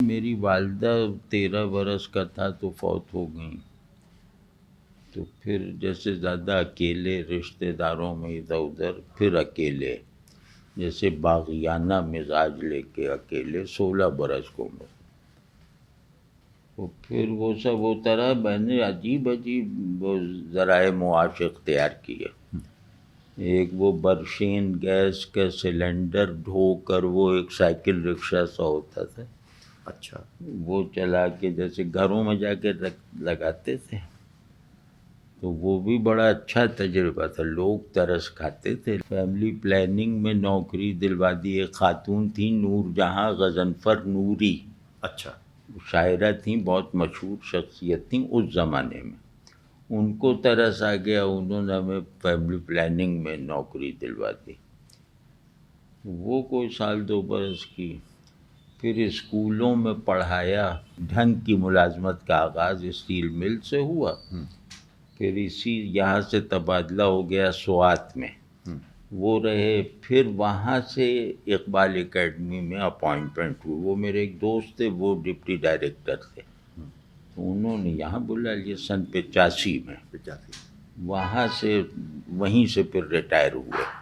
میری والدہ 13 برس کا تھا تو فوت ہو گئیں. تو پھر جیسے زیادہ اکیلے رشتہ داروں میں ادھر ادھر، پھر اکیلے جیسے باغیانہ مزاج لے کے اکیلے 16 برس کو میں. تو پھر وہ سب ہوتا رہا. میں نے عجیب عجیب وہ ذرائع معاش اختیار کیے. ایک وہ برشین گیس کا سلنڈر ڈھو کر وہ ایک سائیکل رکشہ سا ہوتا تھا. اچھا. وہ چلا کے جیسے گھروں میں جا کے لگاتے تھے. تو وہ بھی بڑا اچھا تجربہ تھا. لوگ ترس کھاتے تھے. فیملی پلاننگ میں نوکری دلوا دی. ایک خاتون تھیں نور جہاں غضنفر نوری. اچھا. شاعرہ تھیں، بہت مشہور شخصیت تھیں اس زمانے میں. ان کو ترس آ گیا، انہوں نے ہمیں فیملی پلاننگ میں نوکری دلوا دی. وہ کوئی سال 2 برس کی. پھر اسکولوں میں پڑھایا. ڈھنگ کی ملازمت کا آغاز اسٹیل مل سے ہوا. پھر اسی یہاں سے تبادلہ ہو گیا سوات میں، وہ رہے. پھر وہاں سے اقبال اکیڈمی میں اپوائنٹمنٹ ہوئی. وہ میرے ایک دوست تھے، وہ ڈپٹی ڈائریکٹر تھے. تو انہوں نے یہاں بلا لیا سن 85 میں. وہاں سے وہیں سے پھر ریٹائر ہوئے.